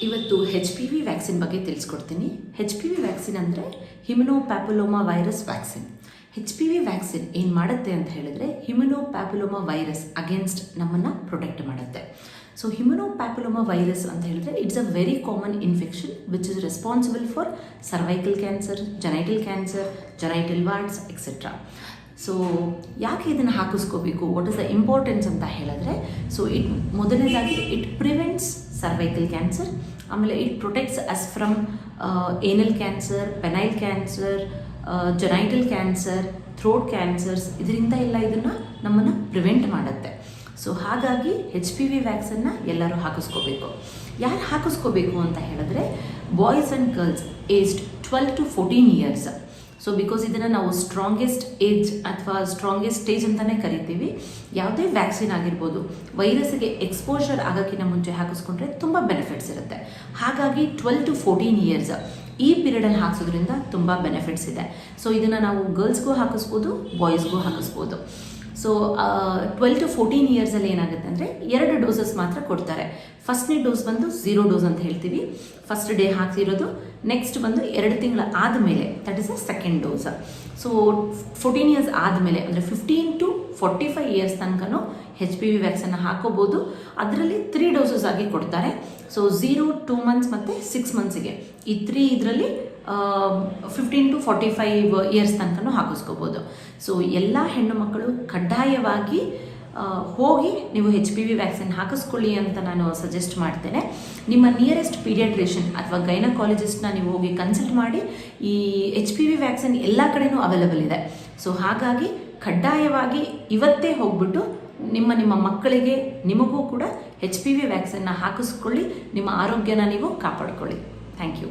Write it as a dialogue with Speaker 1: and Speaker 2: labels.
Speaker 1: ಇವತ್ತು HPV vaccine ಬಗ್ಗೆ ತಿಳಿಸ್ಕೊಡ್ತೀನಿ. HPV ವ್ಯಾಕ್ಸಿನ್ ಅಂದರೆ human papilloma virus vaccine. HPV vaccine ಏನು ಮಾಡುತ್ತೆ ಅಂತ ಹೇಳಿದ್ರೆ ಹಿಮನೋ ಪ್ಯಾಪಿಲೋಮಾ ವೈರಸ್ ಅಗೇನ್ಸ್ಟ್ ನಮ್ಮನ್ನು ಪ್ರೊಟೆಕ್ಟ್ ಮಾಡುತ್ತೆ. ಸೊ ಹಿಮನೋ ಪ್ಯಾಪಿಲೋಮಾ ವೈರಸ್ ಅಂತ ಹೇಳಿದ್ರೆ it's a very common infection which is responsible for cervical cancer, genital warts etcetera. So ಯಾಕೆ ಇದನ್ನು ಹಾಕಿಸ್ಕೋಬೇಕು, ವಾಟ್ ಇಸ್ ದ ಇಂಪಾರ್ಟೆನ್ಸ್ ಅಂತ ಹೇಳಿದ್ರೆ, ಸೊ ಮೊದಲನೇದಾಗಿ ಇಟ್ ಪ್ರಿವೆಂಟ್ಸ್ ಸರ್ವೈಕಲ್ ಕ್ಯಾನ್ಸರ್, ಆಮೇಲೆ it protects us from anal cancer, penile cancer, genital cancer, throat cancers, ಇದರಿಂದ ಎಲ್ಲ ಇದನ್ನು ನಮ್ಮನ್ನು ಪ್ರಿವೆಂಟ್ ಮಾಡುತ್ತೆ. ಸೊ ಹಾಗಾಗಿ HPV ವ್ಯಾಕ್ಸಿನ್ನ ಎಲ್ಲರೂ ಹಾಕಿಸ್ಕೋಬೇಕು. ಯಾರು ಹಾಕಿಸ್ಕೋಬೇಕು ಅಂತ ಹೇಳಿದ್ರೆ boys and girls aged 12 to 14 years. So because ಇದನ್ನು ನಾವು ಸ್ಟ್ರಾಂಗೆಸ್ಟ್ ಏಜ್ ಅಥವಾ ಸ್ಟ್ರಾಂಗೆಸ್ಟ್ ಸ್ಟೇಜ್ ಅಂತಲೇ ಕರಿತೀವಿ. ಯಾವುದೇ ವ್ಯಾಕ್ಸಿನ್ ಆಗಿರ್ಬೋದು, ವೈರಸ್ಗೆ ಎಕ್ಸ್ಪೋಜರ್ ಆಗೋಕ್ಕಿಂತ ಮುಂಚೆ ಹಾಕಿಸ್ಕೊಂಡ್ರೆ ತುಂಬ ಬೆನಿಫಿಟ್ಸ್ ಇರುತ್ತೆ. ಹಾಗಾಗಿ 12 to 14 ಇಯರ್ಸ್ ಈ ಪೀರಿಯಡಲ್ಲಿ ಹಾಕಿಸೋದ್ರಿಂದ ತುಂಬ ಬೆನಿಫಿಟ್ಸ್ ಇದೆ. ಸೊ ಇದನ್ನು ನಾವು ಗರ್ಲ್ಸ್ಗೂ ಹಾಕಿಸ್ಬೋದು, ಬಾಯ್ಸ್ಗೂ ಹಾಕಿಸ್ಬೋದು. ಸೊ 12 to 14 ಇಯರ್ಸಲ್ಲಿ ಏನಾಗುತ್ತೆ ಅಂದರೆ 2 ಡೋಸಸ್ ಮಾತ್ರ ಕೊಡ್ತಾರೆ. ಫಸ್ಟ್ನೇ ಡೋಸ್ ಬಂದು 0 ಡೋಸ್ ಅಂತ ಹೇಳ್ತೀವಿ, ಫಸ್ಟ್ ಡೇ ಹಾಕಿರೋದು. ನೆಕ್ಸ್ಟ್ ಬಂದು 2 ತಿಂಗಳ ಆದಮೇಲೆ, that is a second dose. So 14 years ಆದಮೇಲೆ ಅಂದರೆ 15 to 45 ಇಯರ್ಸ್ ತನಕನೂ HPV ವ್ಯಾಕ್ಸಿನ್ನ ಹಾಕೋಬೋದು. ಅದರಲ್ಲಿ 3 ಡೋಸಸ್ ಆಗಿ ಕೊಡ್ತಾರೆ. ಸೊ 0, 2 ಮಂತ್ಸ್ ಮತ್ತು 6 ಮಂತ್ಸಿಗೆ ಈ 3 ಇದರಲ್ಲಿ 15 to 45 ಇಯರ್ಸ್ ತನಕನೂ ಹಾಕಿಸ್ಕೋಬೋದು. ಸೊ ಎಲ್ಲ ಹೆಣ್ಣು ಮಕ್ಕಳು ಕಡ್ಡಾಯವಾಗಿ ಹೋಗಿ ನೀವು HPV ವ್ಯಾಕ್ಸಿನ್ ಹಾಕಿಸ್ಕೊಳ್ಳಿ ಅಂತ ನಾನು ಸಜೆಸ್ಟ್ ಮಾಡ್ತೇನೆ. ನಿಮ್ಮ ನಿಯರೆಸ್ಟ್ ಪೀಡಿಯಾಟ್ರಿಷಿಯನ್ ಅಥವಾ ಗೈನಕಾಲಜಿಸ್ಟ್ನ ನೀವು ಹೋಗಿ ಕನ್ಸಲ್ಟ್ ಮಾಡಿ. ಈ HPV ವ್ಯಾಕ್ಸಿನ್ ಎಲ್ಲ ಕಡೆನೂ ಅವೈಲಬಲ್ ಇದೆ. ಸೊ ಹಾಗಾಗಿ ಕಡ್ಡಾಯವಾಗಿ ಇವತ್ತೇ ಹೋಗ್ಬಿಟ್ಟು ನಿಮ್ಮ ಮಕ್ಕಳಿಗೆ, ನಿಮಗೂ ಕೂಡ HPV ವ್ಯಾಕ್ಸಿನ್ನ ಹಾಕಿಸ್ಕೊಳ್ಳಿ. ನಿಮ್ಮ ಆರೋಗ್ಯನ ನೀವು ಕಾಪಾಡಿಕೊಳ್ಳಿ. Thank you.